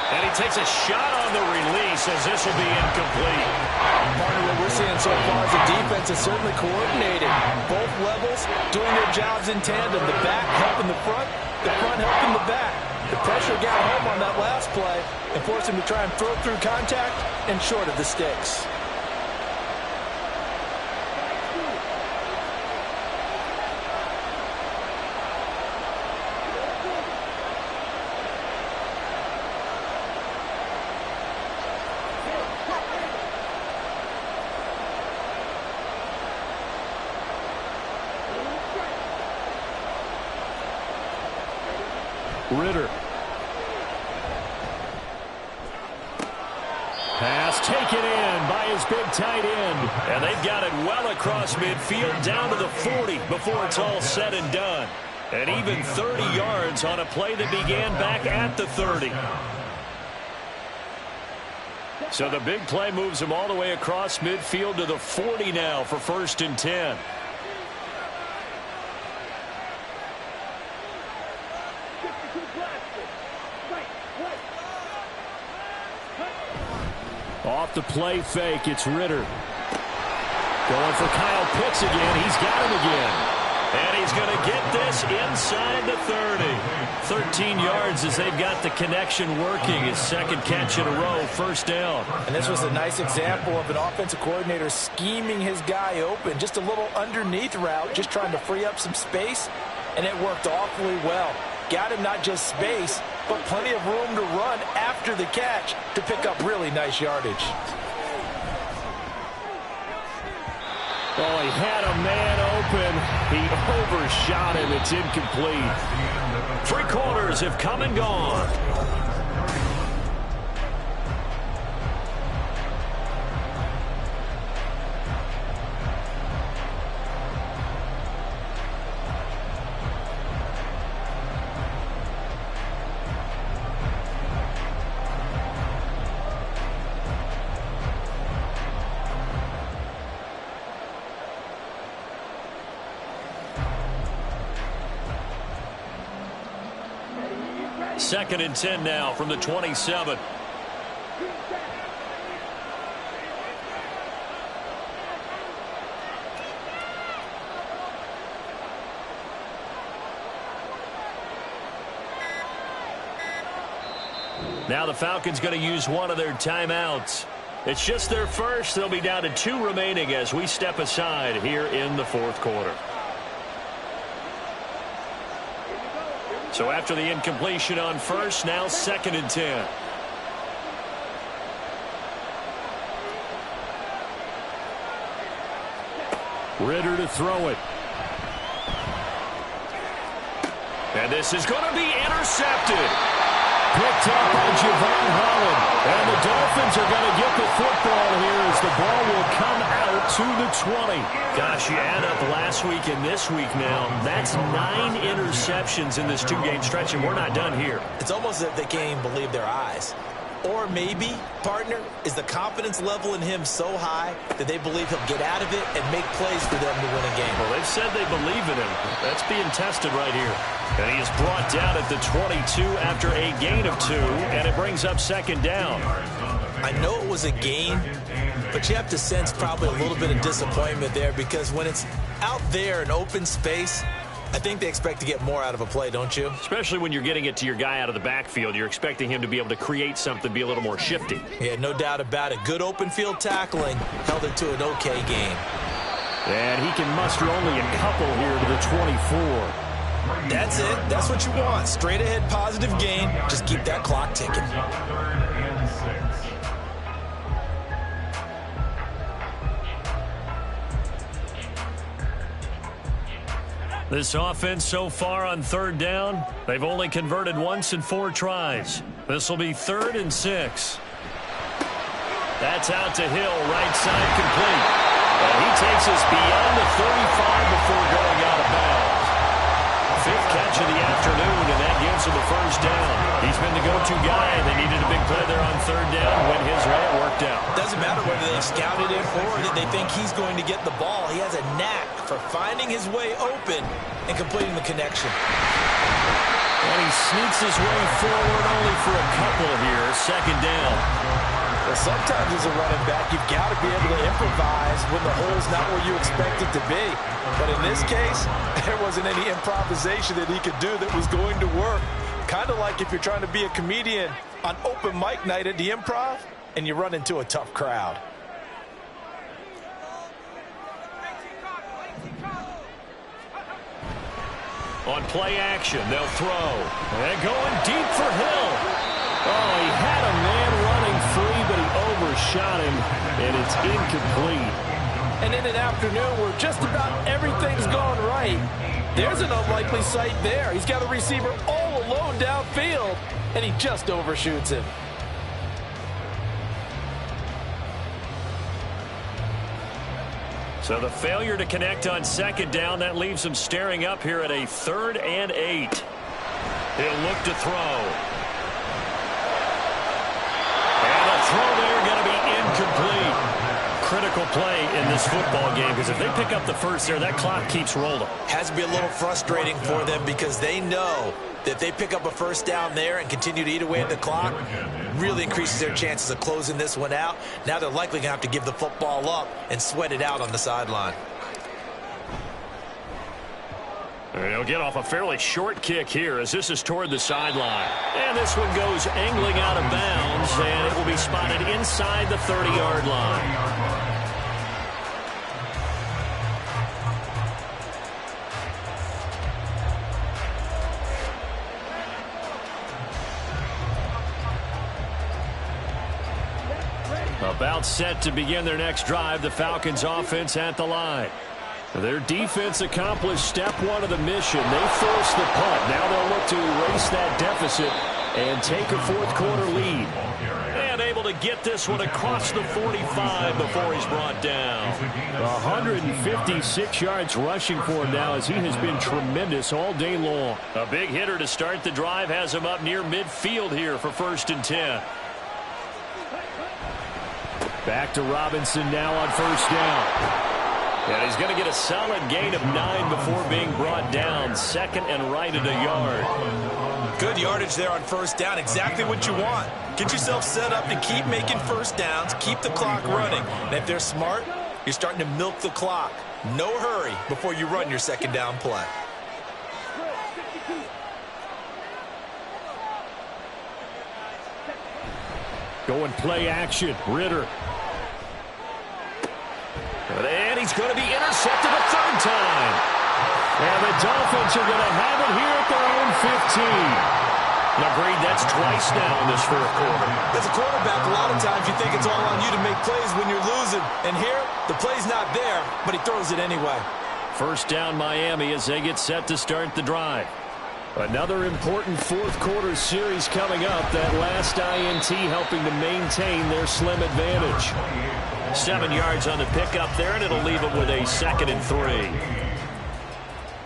And he takes a shot on the release as this will be incomplete. Part of what we're seeing so far is the defense is certainly coordinated. Both levels doing their jobs in tandem. The back helping the front helping the back. The pressure got home on that last play and forced him to try and throw through contact and short of the sticks. Ritter. Pass taken in by his big tight end. And they've got it well across midfield down to the 40 before it's all said and done. And even 30 yards on a play that began back at the 30. So the big play moves him all the way across midfield to the 40 now for 1st and 10. Off the play fake, it's Ritter. Going for Kyle Pitts again. He's got him again. And he's going to get this inside the 30. 13 yards as they've got the connection working. His second catch in a row, 1st down. And this was a nice example of an offensive coordinator scheming his guy open. Just a little underneath route, just trying to free up some space, and it worked awfully well. Got him not just space, but plenty of room to run after the catch to pick up really nice yardage. Oh, he had a man open. He overshot him. It's incomplete. 3 quarters have come and gone. Second and 10 now from the 27. Now the Falcons going to use one of their timeouts. It's just their first. They'll be down to 2 remaining as we step aside here in the 4th quarter. So after the incompletion on first, now 2nd and 10. Ritter to throw it. And this is going to be intercepted. Picked up by Javon Holland. And the Dolphins are going to get the football here as the ball will come out to the 20. Gosh, you add up last week and this week now. That's 9 interceptions in this 2-game stretch, and we're not done here. It's almost as if they can't even believe their eyes. Or maybe, partner, is the confidence level in him so high that they believe he'll get out of it and make plays for them to win a game. Well, they've said they believe in him. That's being tested right here. And he is brought down at the 22 after a gain of 2, and it brings up 2nd down. I know it was a gain, but you have to sense probably a little bit of disappointment there because when it's out there in open space, I think they expect to get more out of a play, don't you? Especially when you're getting it to your guy out of the backfield. You're expecting him to be able to create something, be a little more shifty. Yeah, no doubt about it. Good open field tackling held it to an okay game. And he can muster only a couple here to the 24. That's it. That's what you want. Straight ahead positive gain. Just keep that clock ticking. This offense so far on 3rd down, they've only converted once in 4 tries. This will be 3rd and 6. That's out to Hill, right side complete. And he takes us beyond the 35 before going out of bounds. 5th catch of the afternoon, and that gives him a 1st down. He's been the go-to guy. They needed a big play there on 3rd down when his route worked out. Doesn't matter whether they scouted it or that they think he's going to get the ball. He has a knack for finding his way open and completing the connection. And he sneaks his way forward only for a couple here. 2nd down. Well, sometimes as a running back, you've got to be able to improvise when the hole's not where you expect it to be. But in this case, there wasn't any improvisation that he could do that was going to work. Kind of like if you're trying to be a comedian on open mic night at the Improv and you run into a tough crowd. On play action, they'll throw. And going deep for Hill. Oh, he had a man running free, but he overshot him, and it's incomplete. And in an afternoon where just about everything's gone right, there's an unlikely sight there. He's got a receiver all alone downfield, and he just overshoots him. So the failure to connect on second down, that leaves them staring up here at a 3rd and 8. He'll look to throw. And the throw there going to be incomplete. Critical play in this football game, because if they pick up the first there, that clock keeps rolling. Has to be a little frustrating for them because they know that if they pick up a first down there and continue to eat away at the clock, really increases their chances of closing this one out. Now they're likely going to have to give the football up and sweat it out on the sideline. He'll get off a fairly short kick here as this is toward the sideline. And this one goes angling out of bounds, and it will be spotted inside the 30-yard line. About set to begin their next drive, the Falcons offense at the line. Their defense accomplished step 1 of the mission. They forced the punt. Now they'll look to erase that deficit and take a 4th quarter lead. And able to get this one across the 45 before he's brought down. 156 yards rushing for him now as he has been tremendous all day long. A big hitter to start the drive has him up near midfield here for 1st and 10. Back to Robinson now on 1st down. And he's going to get a solid gain of 9 before being brought down. 2nd and right at a yard. Good yardage there on 1st down. Exactly what you want. Get yourself set up to keep making first downs. Keep the clock running. And if they're smart, you're starting to milk the clock. No hurry before you run your 2nd down play. Going play action. Ritter. And he's going to be intercepted a 3rd time. And the Dolphins are going to have it here at their own 15. Agreed, that's twice now in this 4th quarter. As a quarterback, a lot of times you think it's all on you to make plays when you're losing. And here, the play's not there, but he throws it anyway. 1st down Miami as they get set to start the drive. Another important 4th quarter series coming up. That last INT helping to maintain their slim advantage. 7 yards on the pickup there, and it'll leave them with a 2nd and 3.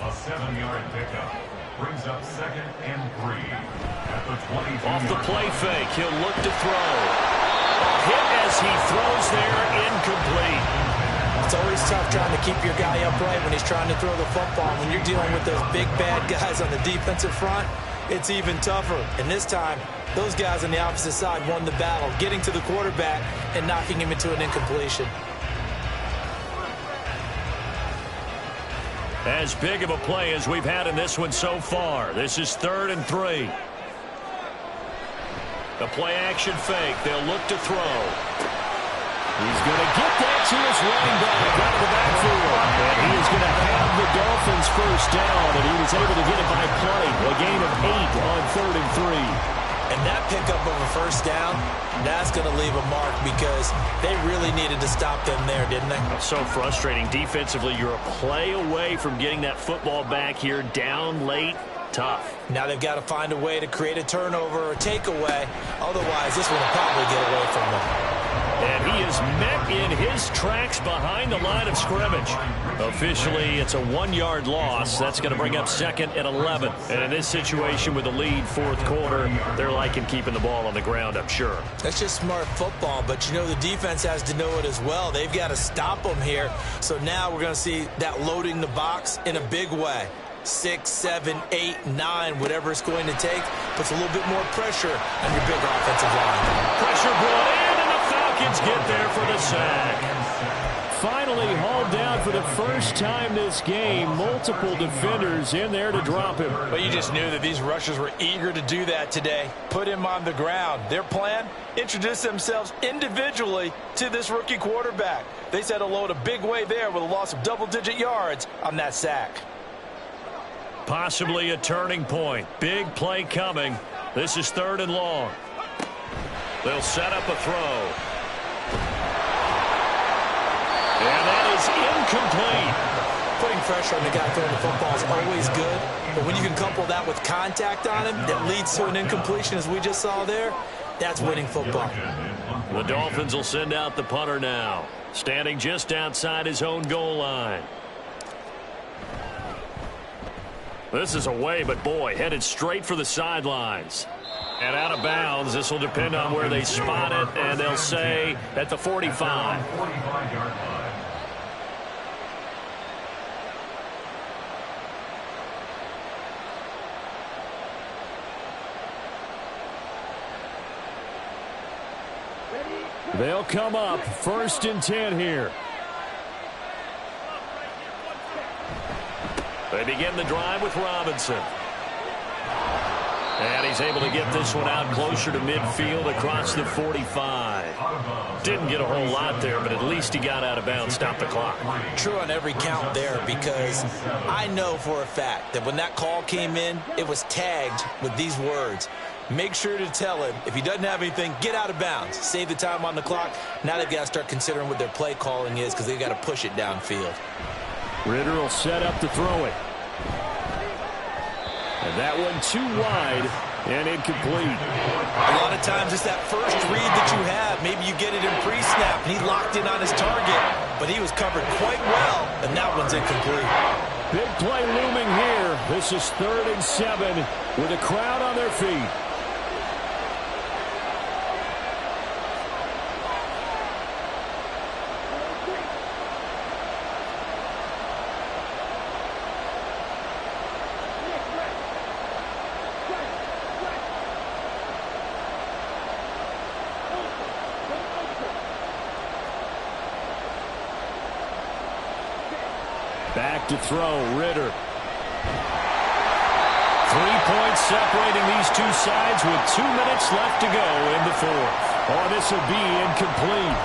A 7-yard pickup brings up 2nd and 3 at the 22. Off the play fake, he'll look to throw. Hit as he throws there, incomplete. It's always tough trying to keep your guy upright when he's trying to throw the football. When you're dealing with those big, bad guys on the defensive front, it's even tougher. And this time, those guys on the opposite side won the battle, getting to the quarterback and knocking him into an incompletion. As big of a play as we've had in this one so far. This is 3rd and 3. The play action fake. They'll look to throw. He's going to get that to his running back out of the backfield. And he is going to have the Dolphins 1st down, and he was able to get it by play. A gain of 8 on 3rd and 3. And that pickup of a 1st down, that's going to leave a mark because they really needed to stop them there, didn't they? So frustrating. Defensively, you're a play away from getting that football back here down late. Tough. Now they've got to find a way to create a turnover or takeaway. Otherwise, this one will probably get away from them. And he is met in his tracks behind the line of scrimmage. Officially, it's a 1-yard loss. That's going to bring up 2nd and 11. And in this situation with the lead 4th quarter, they're liking keeping the ball on the ground, I'm sure. That's just smart football, but you know the defense has to know it as well. They've got to stop them here. So now we're going to see that loading the box in a big way. 6, 7, 8, 9, whatever it's going to take, puts a little bit more pressure on your big offensive line. Pressure brought in, and the Falcons get there for the sack. Finally hauled down for the first time this game. Multiple defenders in there to drop him. But you just knew that these rushers were eager to do that today. Put him on the ground. Their plan, introduce themselves individually to this rookie quarterback. They set a load a big way there with a loss of double-digit yards on that sack. Possibly a turning point. Big play coming. This is 3rd and long. They'll set up a throw. And that is incomplete. Putting pressure on the guy throwing the football is always good, but when you can couple that with contact on him that leads to an incompletion, as we just saw there, That's winning football. The Dolphins will send out the punter now, standing just outside his own goal line. This is away, but boy, headed straight for the sidelines. And out of bounds. This will depend on where they spot it, and they'll say at the 45. 45-yard line. They'll come up 1st and 10 here. They begin the drive with Robinson. And he's able to get this one out closer to midfield across the 45. Didn't get a whole lot there, but at least he got out of bounds, stopped the clock. True on every count there, because I know for a fact that when that call came in, it was tagged with these words. Make sure to tell him, if he doesn't have anything, get out of bounds. Save the time on the clock. Now they've got to start considering what their play calling is, because they've got to push it downfield. Ritter will set up to throw it. And that one too wide and incomplete. A lot of times it's that first read that you have. Maybe you get it in pre-snap, and he locked in on his target, but he was covered quite well, and that one's incomplete. Big play looming here. This is 3rd and 7 with a crowd on their feet. Back to throw, Ritter. 3 points separating these two sides with 2 minutes left to go in the 4th. Oh, this will be incomplete.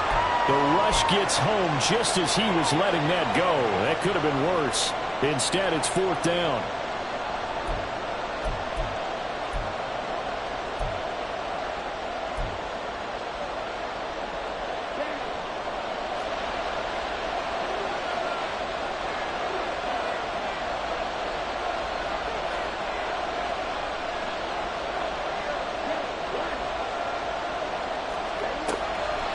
The rush gets home just as he was letting that go. That could have been worse. Instead, it's 4th down.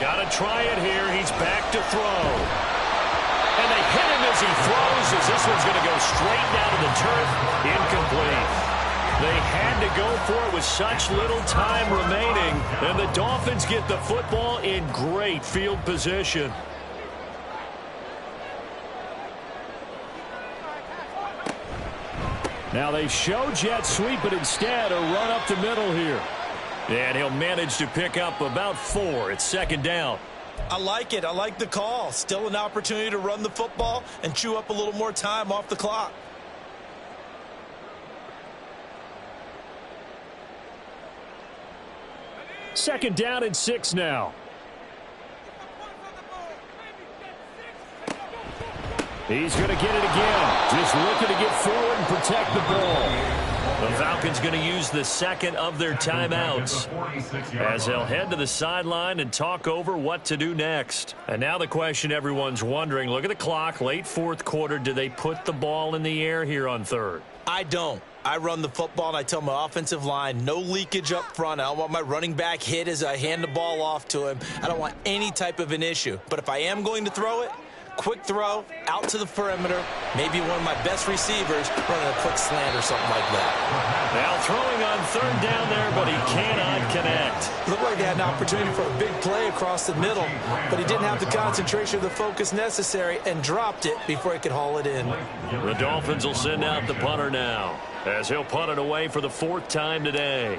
Got to try it here. He's back to throw. And they hit him as he throws, as this one's going to go straight down to the turf. Incomplete. They had to go for it with such little time remaining. And the Dolphins get the football in great field position. Now they show jet sweep, but instead a run up the middle here. And he'll manage to pick up about 4. It's 2nd down. I like it. I like the call. Still an opportunity to run the football and chew up a little more time off the clock. Second down and 6 now. He's going to get it again. Just looking to get forward and protect the ball. The Falcons going to use the 2nd of their timeouts as they'll head to the sideline and talk over what to do next. And now the question everyone's wondering, look at the clock, late 4th quarter, do they put the ball in the air here on 3rd? I don't. I run the football, and I tell my offensive line, no leakage up front. I don't want my running back hit as I hand the ball off to him. I don't want any type of an issue. But if I am going to throw it, quick throw, out to the perimeter, maybe one of my best receivers running a quick slant or something like that. Now throwing on 3rd down there, but he cannot connect. Looked like they had an opportunity for a big play across the middle, but he didn't have the concentration or the focus necessary and dropped it before he could haul it in. The Dolphins will send out the punter now, as he'll punt it away for the 4th time today.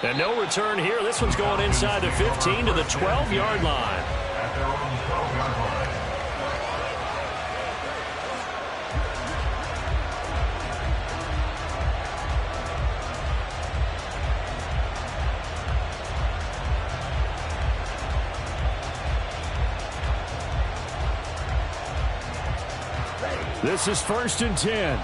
And no return here. This one's going inside the 15 to the 12-yard line. At their own 12-yard line. This is 1st and 10.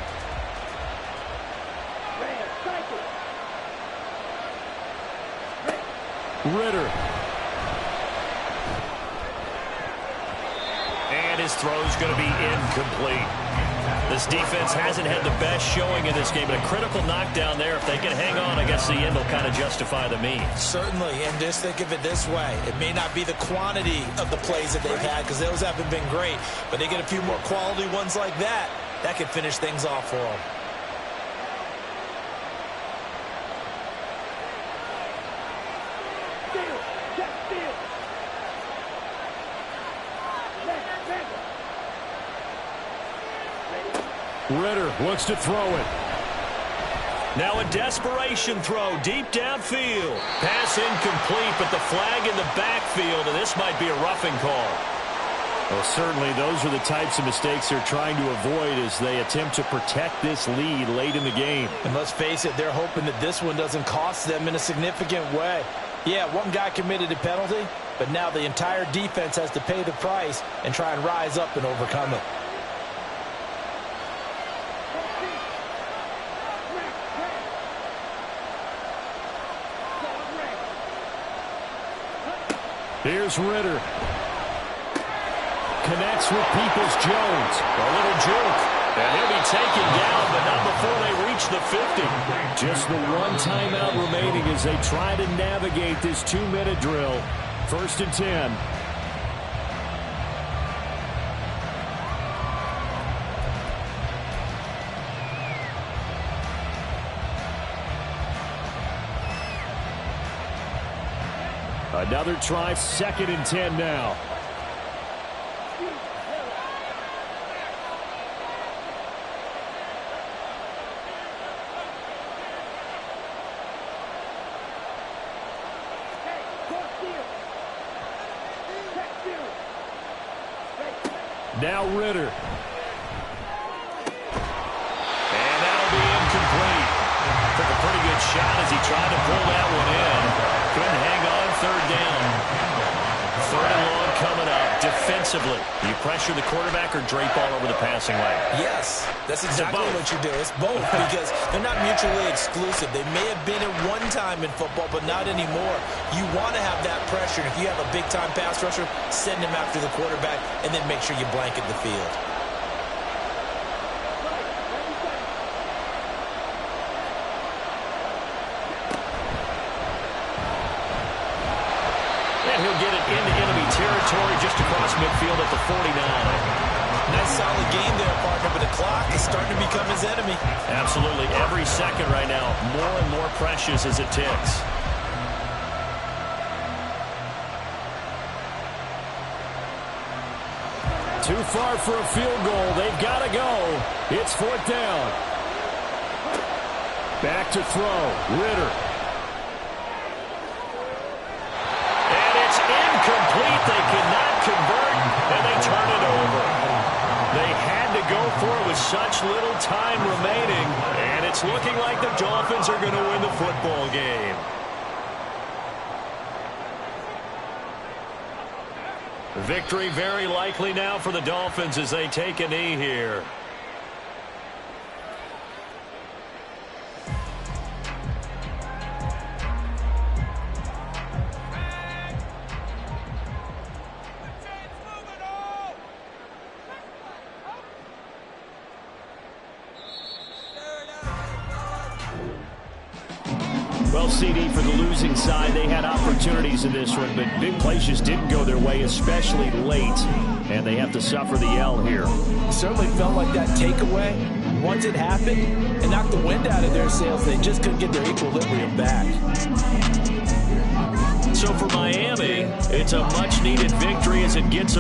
Ritter. And his throw is going to be incomplete. This defense hasn't had the best showing in this game, but a critical knockdown there. If they can hang on, I guess the end will kind of justify the means. Certainly, and just think of it this way. It may not be the quantity of the plays that they've had, because those haven't been great, but they get a few more quality ones like that. That could finish things off for them. Ritter wants to throw it. Now a desperation throw deep downfield. Pass incomplete, but the flag in the backfield, and this might be a roughing call. Well, certainly those are the types of mistakes they're trying to avoid as they attempt to protect this lead late in the game. And let's face it, they're hoping that this one doesn't cost them in a significant way. Yeah, one guy committed a penalty, but now the entire defense has to pay the price and try and rise up and overcome it. Here's Ritter. Connects with Peoples-Jones. A little juke. And he'll be taken down, but not before they reach the 50. Just the one timeout remaining as they try to navigate this 2-minute drill. 1st and 10. Another try, 2nd and 10 now. Now Ritter. And that'll be incomplete. Took a pretty good shot as he tried to pull that one in. Couldn't hang on. 3rd down. 3rd and long coming up. Defensively, do you pressure the quarterback or drape all over the passing lane? Yes, that's exactly what you do. It's both, because they're not mutually exclusive. They may have been at one time in football, but not anymore. You want to have that pressure. If you have a big-time pass rusher, send him after the quarterback, and then make sure you blanket the field. He'll get it into enemy territory just across midfield at the 49. Nice solid game there, partner, but the clock is starting to become his enemy. Absolutely. Every second right now, more and more precious as it ticks. Too far for a field goal. They've got to go. It's 4th down. Back to throw. Ritter. Incomplete. They could not convert, and they turn it over. They had to go for it with such little time remaining, and it's looking like the Dolphins are going to win the football game. Victory very likely now for the Dolphins as they take a knee here. Well, CD, for the losing side, they had opportunities in this one, but big plays just didn't go their way, especially late, and they have to suffer the L here. It certainly felt like that takeaway, once it happened, it knocked the wind out of their sails. They just couldn't get their equilibrium back. So for Miami, it's a much-needed victory as it gets